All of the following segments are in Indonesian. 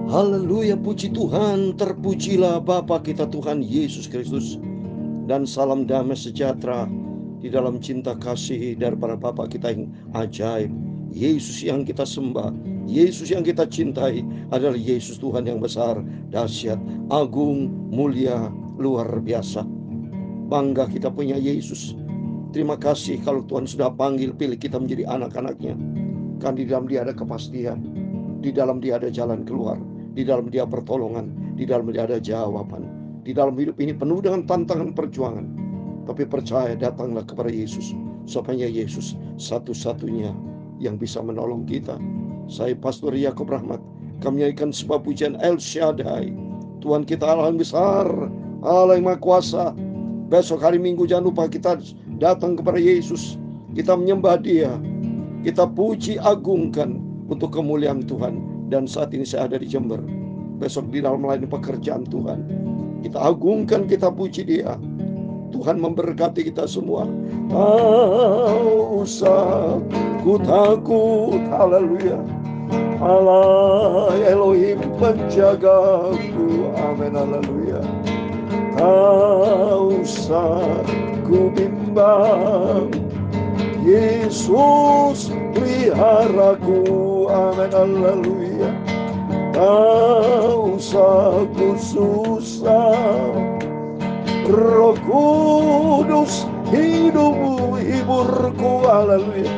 Haleluya, puji Tuhan, terpujilah Bapa kita Tuhan Yesus Kristus. Dan salam damai sejahtera di dalam cinta kasih daripada Bapa kita yang ajaib. Yesus yang kita sembah, Yesus yang kita cintai adalah Yesus Tuhan yang besar, dahsyat, agung, mulia, luar biasa. Bangga kita punya Yesus. Terima kasih kalau Tuhan sudah panggil, pilih kita menjadi anak-anaknya. Kan di dalam Dia ada kepastian, di dalam Dia ada jalan keluar, di dalam Dia pertolongan, di dalam Dia ada jawaban. Di dalam hidup ini penuh dengan tantangan perjuangan, tapi percaya datanglah kepada Yesus, supaya Yesus satu-satunya yang bisa menolong kita. Saya Pastor Yakob Rahmat, kami menyanyikan sebuah pujian El Shaddai. Tuhan kita Allah yang besar, Allah yang Maha Kuasa. Besok hari Minggu jangan lupa kita datang kepada Yesus, kita menyembah Dia, kita puji agungkan untuk kemuliaan Tuhan. Dan saat ini saya ada di Jember, besok di dalam melayani pekerjaan Tuhan, kita agungkan, kita puji Dia. Tuhan memberkati kita semua. Tak usah ku takut, haleluya, Allah Elohim penjagaku, amin, haleluya. Tak usah ku bimbang, Yesus peliharaku, amin, haleluya. Tak usah ku susah, Roh Kudus hidupmu hiburku, haleluya.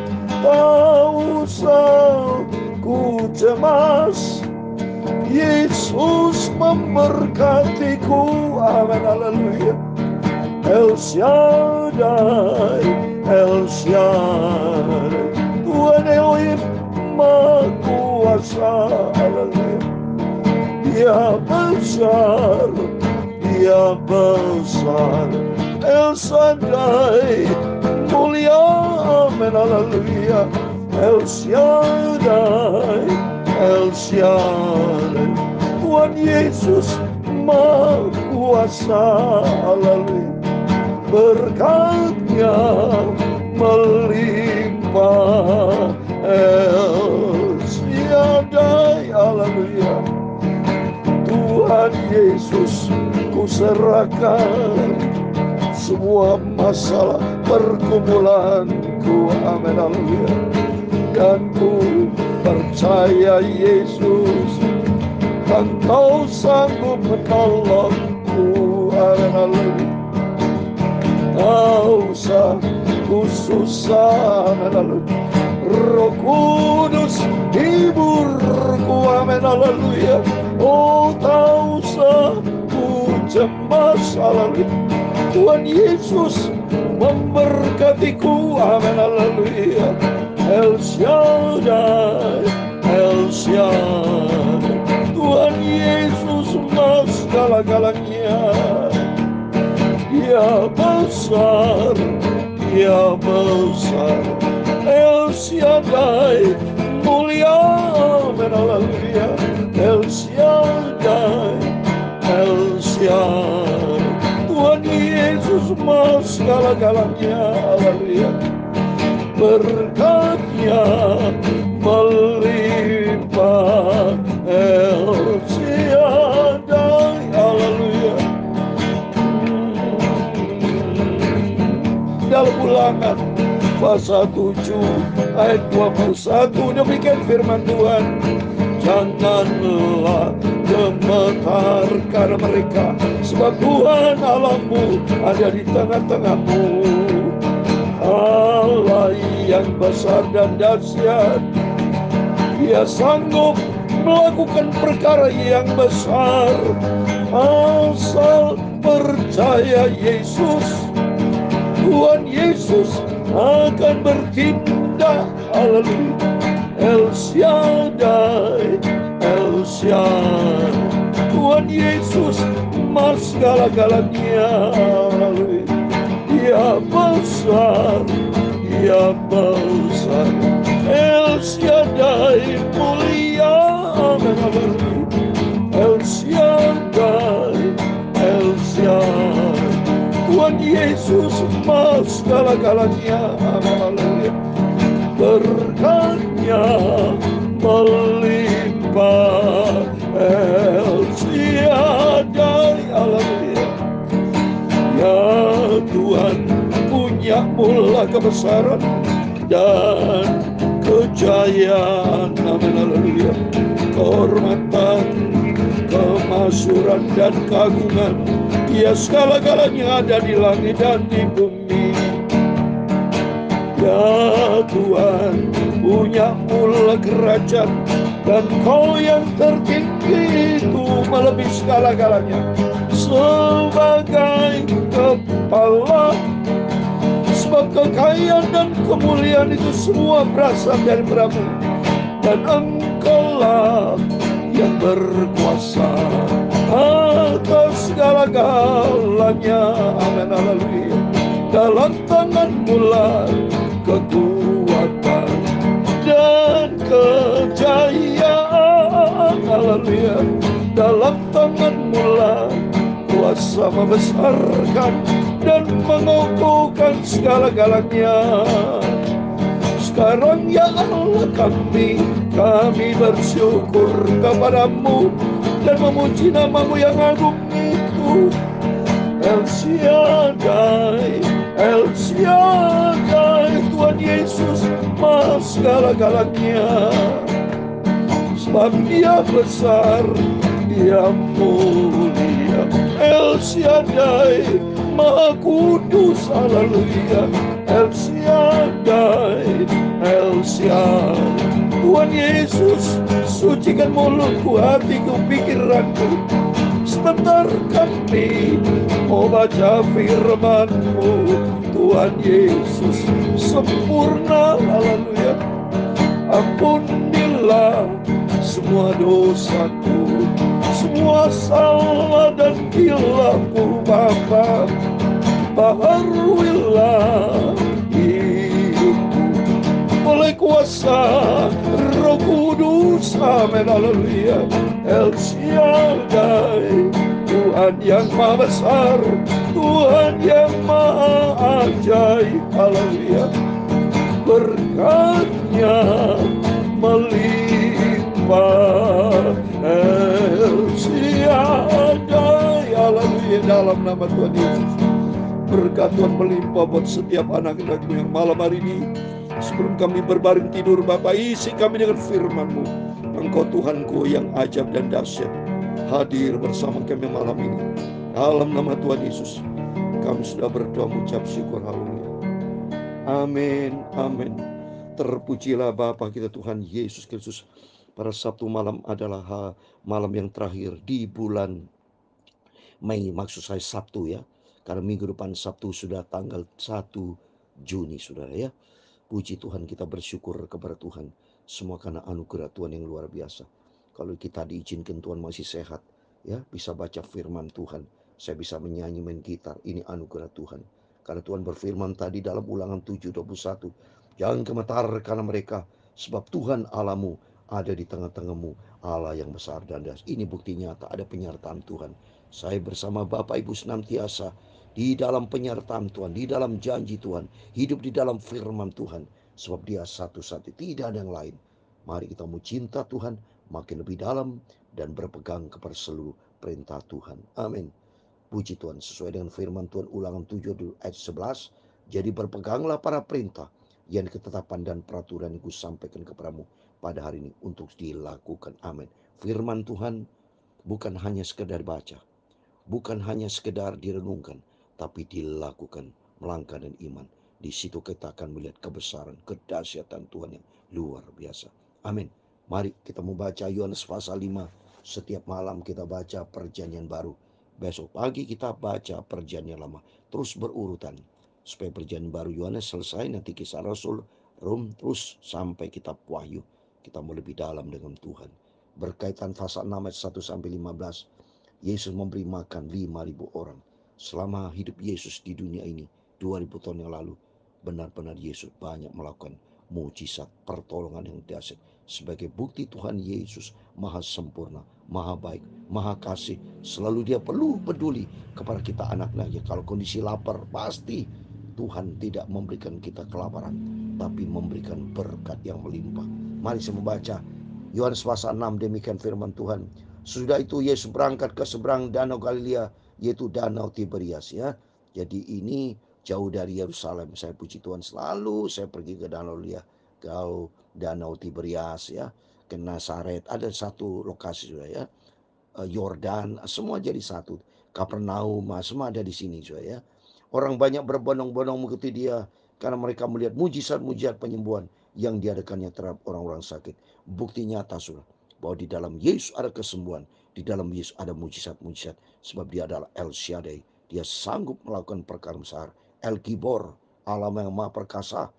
Tak usah ku cemas, Yesus memberkatiku, amin, haleluya. El Shaddai, El Shaddai, Tuhan Elohim Maha Kuasa, haleluya. Dia besar, Dia besar, El Shaddai mulia, amin, haleluya. El Shaddai, El Shaddai, Tuhan Yesus Maha Kuasa, haleluya. Berkat-Nya melimpah, El Shaddai, haleluya. Tuhan Yesus, ku serahkan semua masalah pergumulanku, amin, haleluya. Dan ku percaya Yesus, Engkau sanggup menolongku, amin, haleluya. Tak usah ku susah, amin, haleluya. Roh Kudus hiburku, amin, haleluya. Oh, tak usah ku cemas, haleluya. Tuhan Yesus memberkatiku, amin, haleluya. El Shaddai, El Shaddai, Tuhan Yesus Maha segala-galanya. Dia besar, Dia besar, El Shaddai mulia, amin, haleluya. El Shaddai, El Shaddai, Tuhan Yesus Maha segala-galanya, haleluya. Berkat-Nya melimpah, El Shaddai, haleluya. Dalam Ulangan pasal 7 ayat 21 demikian firman Tuhan, janganlah gemetar karena mereka, sebab Tuhan Allahmu ada di tengah-tengahmu, Allah yang besar dan dahsyat. Dia sanggup melakukan perkara yang besar, asal percaya Yesus. Tuhan Yesus akan bertindak, haleluya. El Shaddai, El Shaddai, Tuhan Yesus Maha segala-galanya, haleluya. Dia besar, Dia besar, El Shaddai mulia, amin, haleluya. El Shaddai, El Shaddai, Tuhan Yesus Maha segala-galanya, amin, haleluya. Berkat-Nya melimpah, mula kebesaran dan kejayaan. Amin, haleluya. Kehormatan, kemasyuran dan keagungan, ya segala-galanya ada di langit dan di bumi. Ya Tuhan, punya mula kerajaan, dan Kau yang tertinggi itu melebihi segala-galanya. Sebagai kepala, sebab kekayaan dan kemuliaan itu semua berasal dari Bapa, dan Engkaulah yang berkuasa atas segala-galanya. Amin, haleluya. Dalam tangan-Mu lah kekuatan dan kejayaan. Haleluya. Dalam tangan-Mu lah kuasa membesarkan dan mengukuhkan segala-galanya. Sekarang ya Allah, kami bersyukur kepadamu dan memuji nama-Mu yang agung itu. El Shaddai, El Shaddai, Tuhan Yesus Maha segala-galanya. Sebab Dia besar, Dia mulia. El Shaddai, Maha kudus, haleluya. El Shaddai, El Shaddai. Tuhan Yesus, sucikan mulutku, hatiku, pikiranku. Sebentar kami mau baca firman-Mu, Tuhan Yesus sempurna, haleluya. Ampunilah semua dosaku, semua salah dan hilafku Bapa. Baharuilah hidupku oleh kuasa Roh Kudus. Amin, haleluya. El Shaddai, Tuhan yang maha besar, Tuhan yang maha ajaib, haleluya. Berkat-Nya melimpah. El Shaddai, haleluya, dalam nama Tuhan Yesus. Berkat Tuhan melimpah buat setiap anak-anak-Mu yang malam hari ini. Sebelum kami berbaring tidur, Bapa, isi kami dengan firman-Mu. Engkau Tuhanku yang ajaib dan dahsyat, hadir bersama kami malam ini. Dalam nama Tuhan Yesus, kami sudah berdoa mengucap syukur, haleluya. Amin, amin. Terpujilah Bapa kita Tuhan Yesus Kristus. Pada Sabtu malam adalah malam yang terakhir di bulan Mei. Maksud saya Sabtu ya, karena minggu depan Sabtu sudah tanggal 1 Juni, saudara ya. Puji Tuhan, kita bersyukur kepada Tuhan semua karena anugerah Tuhan yang luar biasa. Kalau kita diizinkan Tuhan masih sehat, ya bisa baca firman Tuhan, saya bisa menyanyi, main gitar, ini anugerah Tuhan. Karena Tuhan berfirman tadi dalam Ulangan 7:21, jangan gemetar karena mereka, sebab Tuhan Allahmu ada di tengah-tengahmu, Allah yang besar dan dahsyat. Ini bukti nyata ada penyertaan Tuhan. Saya bersama Bapak Ibu senantiasa di dalam penyertaan Tuhan, di dalam janji Tuhan, hidup di dalam firman Tuhan. Sebab Dia satu-satunya, tidak ada yang lain. Mari kita mau cinta Tuhan makin lebih dalam dan berpegang kepada seluruh perintah Tuhan. Amin. Puji Tuhan, sesuai dengan firman Tuhan Ulangan 7 ayat 11. Jadi berpeganglah para perintah yang ketetapan dan peraturan yang kusampaikan kepadamu pada hari ini untuk dilakukan. Amin. Firman Tuhan bukan hanya sekedar baca, bukan hanya sekedar direnungkan, tapi dilakukan, melangkah dan iman. Di situ kita akan melihat kebesaran, kedahsyatan Tuhan yang luar biasa. Amin. Mari kita membaca Yohanes pasal 5. Setiap malam kita baca perjanjian baru. Besok pagi kita baca perjanjian lama. Terus berurutan. Supaya perjanjian baru Yohanes selesai, nanti Kisah Rasul, Rum, terus sampai kitab Wahyu. Kita mau lebih dalam dengan Tuhan. Berkaitan pasal 6 ayat 1-15. Yesus memberi makan 5.000 orang. Selama hidup Yesus di dunia ini 2000 tahun yang lalu, benar-benar Yesus banyak melakukan mujizat, pertolongan yang dahsyat. Sebagai bukti Tuhan Yesus maha sempurna, maha baik, maha kasih. Selalu Dia perlu peduli kepada kita anak-anaknya. Kalau kondisi lapar, pasti Tuhan tidak memberikan kita kelaparan, tapi memberikan berkat yang melimpah. Mari saya membaca Yohanes pasal 6, demikian firman Tuhan. Sudah itu Yesus berangkat ke seberang danau Galilea, yaitu danau Tiberias ya. Jadi ini jauh dari Yerusalem. Saya puji Tuhan, selalu saya pergi ke Danau Tiberias ya, ke Nazaret. Ada satu lokasi sudah ya, Yordan, semua jadi satu. Kapernaum, semua ada di sini ya. Orang banyak berbondong-bondong mengikuti dia karena mereka melihat mujizat-mujizat penyembuhan yang diadakannya terhadap orang-orang sakit. Bukti nyata sudah bahwa di dalam Yesus ada kesembuhan, di dalam Yesus ada mujizat-mujizat, sebab dia adalah El Shaddai. Dia sanggup melakukan perkara besar. El Gibor, Allah yang maha perkasa.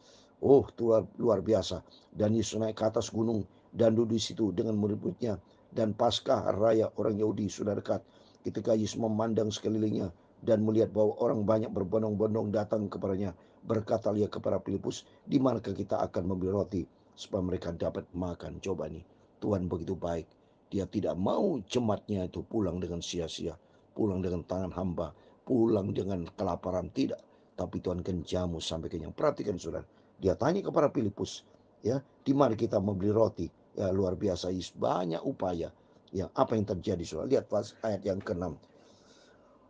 Oh, luar biasa. Dan Yesus naik ke atas gunung dan duduk di situ dengan murid-muridnya. Dan Paskah raya orang Yahudi sudah dekat. Ketika Yesus memandang sekelilingnya dan melihat bahwa orang banyak berbondong-bondong datang kepadanya, berkata dia kepada Filipus, di manakah kita akan membeli roti supaya mereka dapat makan. Coba nih, Tuhan begitu baik. Dia tidak mau jemaatnya itu pulang dengan sia-sia, pulang dengan tangan hamba, pulang dengan kelaparan, tidak. Tapi Tuhan akan jamu sampai kenyang. Perhatikan saudara, dia tanya kepada Filipus, ya, di mana kita membeli roti. Ya, luar biasa, Yesus banyak upaya. Ya, apa yang terjadi saudara? Lihat pas ayat yang ke-6.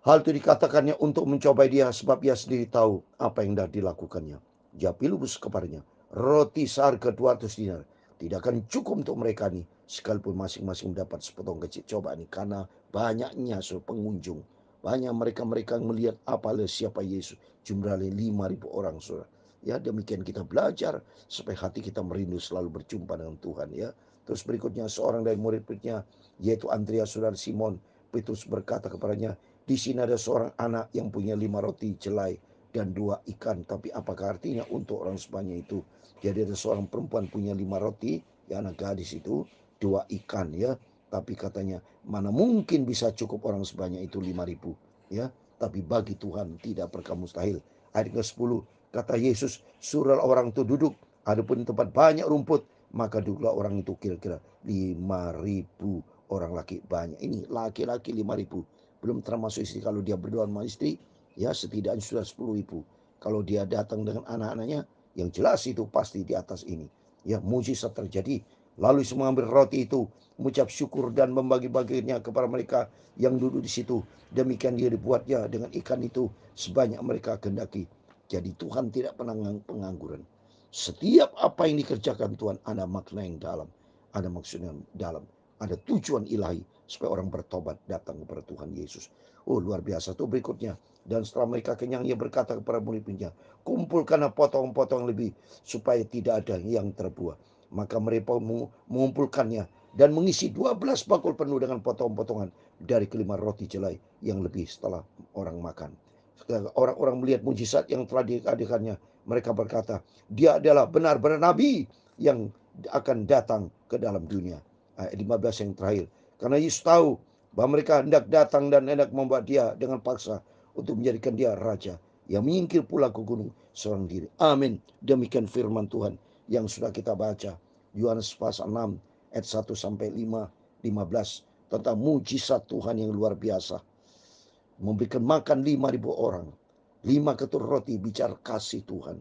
Hal itu dikatakannya untuk mencobai dia, sebab ia sendiri tahu apa yang dah dilakukannya. Jawab Filipus kepadanya, roti seharga 200 dinar tidak akan cukup untuk mereka nih, sekalipun masing-masing mendapat sepotong kecil. Coba nih, karena banyaknya pengunjung, banyak mereka yang melihat siapa Yesus. Jumlahnya 5.000 orang saudara. Ya, demikian kita belajar supaya hati kita merindu selalu berjumpa dengan Tuhan ya. Terus berikutnya seorang dari murid-muridnya, yaitu Andreas saudara Simon, Petrus berkata kepadanya, di sini ada seorang anak yang punya 5 roti jelai dan 2 ikan. Tapi apakah artinya untuk orang sebanyak itu? Jadi ada seorang perempuan punya 5 roti, ya, anak gadis itu, 2 ikan ya. Tapi katanya, mana mungkin bisa cukup orang sebanyak itu 5.000 ya. Tapi bagi Tuhan tidak perkara mustahil. Ayat ke-10, kata Yesus, suruhlah orang itu duduk. Adapun tempat banyak rumput, maka duduklah orang itu kira-kira 5.000 orang laki banyak. Ini laki-laki 5.000. Belum termasuk istri. Kalau dia berdua sama istri, ya setidaknya sudah 10.000. Kalau dia datang dengan anak-anaknya, yang jelas itu pasti di atas ini. Ya, mujizat terjadi. Lalu Yesus mengambil roti itu, mengucap syukur dan membagi-baginya kepada mereka yang duduk di situ. Demikian dia dibuatnya dengan ikan itu sebanyak mereka kehendaki. Jadi Tuhan tidak pernah pengangguran. Setiap apa yang dikerjakan Tuhan ada makna yang dalam, ada maksud yang dalam, ada tujuan ilahi supaya orang bertobat datang kepada Tuhan Yesus. Oh, luar biasa. Tuh berikutnya, dan setelah mereka kenyang, ia berkata kepada murid-muridnya, kumpulkanlah potong-potong lebih supaya tidak ada yang terbuang. Maka mereka mengumpulkannya dan mengisi 12 bakul penuh dengan potong-potongan dari kelima roti jelai yang lebih setelah orang makan. Orang-orang melihat mujizat yang telah diadakannya, mereka berkata, dia adalah benar-benar nabi yang akan datang ke dalam dunia. Ayat 15 yang terakhir. Karena Yesus tahu bahwa mereka hendak datang dan hendak membuat dia dengan paksa untuk menjadikan dia raja, yang menyingkir pula ke gunung seorang diri. Amin. Demikian firman Tuhan yang sudah kita baca. Yohanes pasal 6 ayat 1 sampai 15 tentang mujizat Tuhan yang luar biasa. Memberikan makan 5.000 orang. 5 ketur roti bicara kasih Tuhan.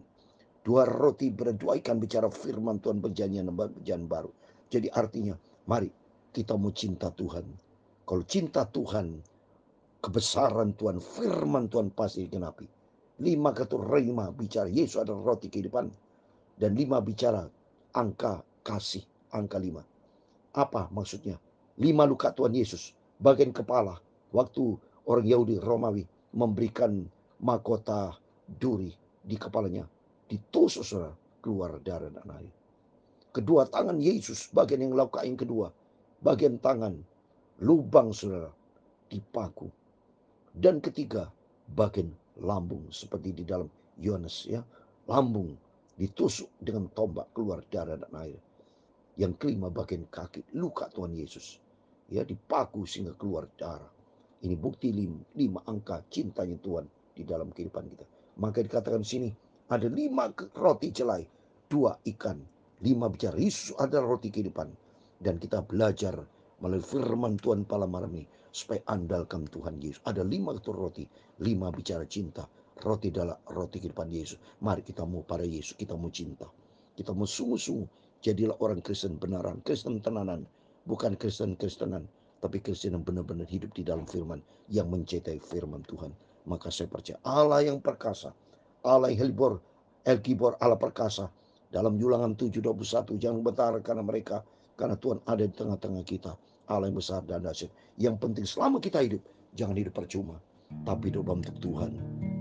2 roti dan 2 ikan bicara firman Tuhan, perjanjian baru. Jadi artinya, mari kita mau cinta Tuhan. Kalau cinta Tuhan, kebesaran Tuhan, firman Tuhan pasti digenapi. 5 ketur rima bicara Yesus adalah roti kehidupan. Dan 5 bicara angka kasih, angka 5. Apa maksudnya? 5 luka Tuhan Yesus, bagian kepala. Waktu orang Yahudi Romawi memberikan mahkota duri di kepalanya, ditusuk saudara, keluar darah dan air. Kedua tangan Yesus, bagian yang luka yang kedua, bagian tangan, lubang saudara, dipaku. Dan ketiga, bagian lambung, seperti di dalam Yohanes ya, lambung ditusuk dengan tombak, keluar darah dan air. Yang kelima, bagian kaki, luka Tuhan Yesus, ya, dipaku sehingga keluar darah. Ini bukti 5 angka cintanya Tuhan di dalam kehidupan kita. Maka dikatakan sini ada 5 roti jelai, 2 ikan, 5 bicara Yesus adalah roti kehidupan. Dan kita belajar melalui firman Tuhan pada malam ini supaya andalkan Tuhan Yesus. Ada 5 ketur roti, 5 bicara cinta. Roti adalah roti kehidupan Yesus. Mari kita mau pada Yesus, kita mau cinta, kita mau sungguh-sungguh. Jadilah orang Kristen benaran, Kristen tenanan, bukan Kristen-Kristenan, tapi Kristen yang benar-benar hidup di dalam firman, yang mencintai firman Tuhan. Maka saya percaya Allah yang perkasa Allah Helibor, El Gibor, Allah perkasa. Dalam Ulangan 7:21, jangan bergetar karena mereka, karena Tuhan ada di tengah-tengah kita. Allah yang besar dan dahsyat. Yang penting selama kita hidup, jangan hidup percuma, tapi hidup untuk Tuhan.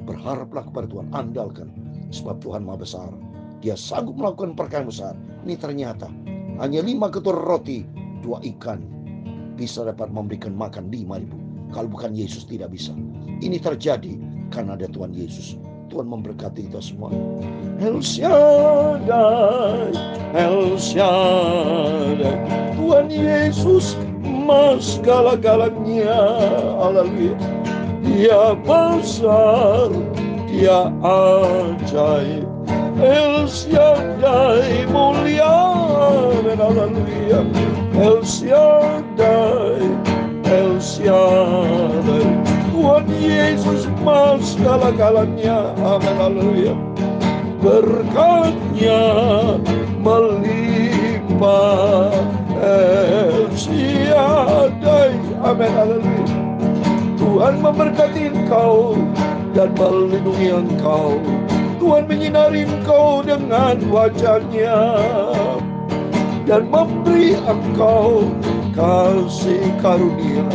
Berharaplah kepada Tuhan, andalkan, sebab Tuhan Maha Besar. Dia sanggup melakukan perkara yang besar. Ini ternyata hanya 5 ketur roti, 2 ikan bisa dapat memberikan makan 5.000. Kalau bukan Yesus tidak bisa. Ini terjadi karena ada Tuhan Yesus. Tuhan memberkati kita semua. El Shaddai, El Shaddai, Tuhan Yesus Mas segala-galanya. Haleluya. Dia besar, dia ajaib. El Shaddai mulia, haleluya. El Shaddai, El Shaddai, Tuhan Yesus Mas segala-galanya. Amin, haleluya. Berkatnya melimpah. El Shaddai, amin, haleluya. Tuhan memberkati engkau dan melindungi engkau. Tuhan menyinari engkau dengan wajah-Nya dan memberi engkau kasih karunia.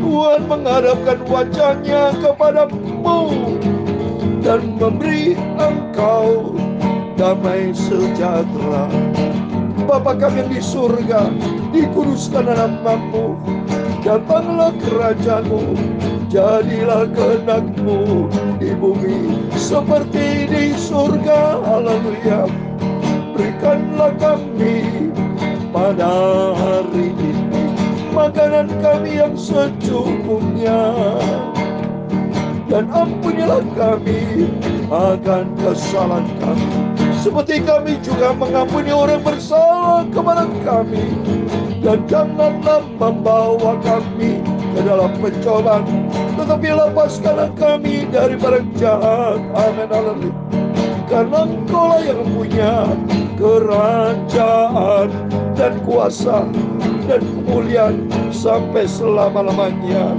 Tuhan menghadapkan wajah-Nya kepadamu dan memberi engkau damai sejahtera. Bapa kami yang di surga, dikuduskan namamu, datanglah kerajaan-Mu, jadilah kehendak-Mu di bumi seperti di surga. Haleluya. Berikanlah kami pada hari ini makanan kami yang secukupnya, dan ampunilah kami akan kesalahan kami, seperti kami juga mengampuni orang bersalah kepada kami. Dan janganlah membawa kami ke dalam pencobaan, tetapi lepaskanlah kami daripada jahat. Amin, haleluya. Karena Engkau-lah yang punya kerajaan dan kuasa dan kemuliaan sampai selama-lamanya.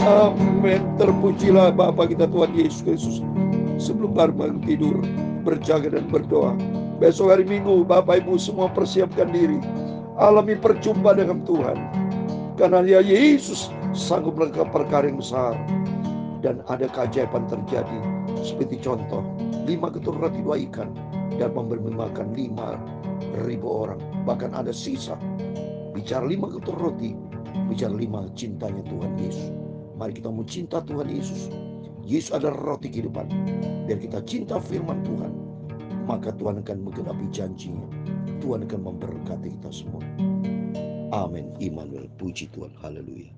Amin. Terpujilah Bapa kita Tuhan Yesus Kristus. Sebelum bangun tidur, berjaga dan berdoa. Besok hari Minggu, Bapak Ibu semua persiapkan diri, alami perjumpaan dengan Tuhan. Karena ya Yesus sanggup melakukan perkara yang besar, dan ada keajaiban terjadi. Seperti contoh, 5 ketur roti 2 ikan dan memberi makan 5.000 orang. Bahkan ada sisa. Bicara 5 ketur roti, bicara 5 cintanya Tuhan Yesus. Mari kita mau cinta Tuhan Yesus. Yesus adalah roti kehidupan. Biar kita cinta firman Tuhan, maka Tuhan akan menggenapi janjinya. Tuhan akan memberkati kita semua. Amin. Immanuel, puji Tuhan. Haleluya.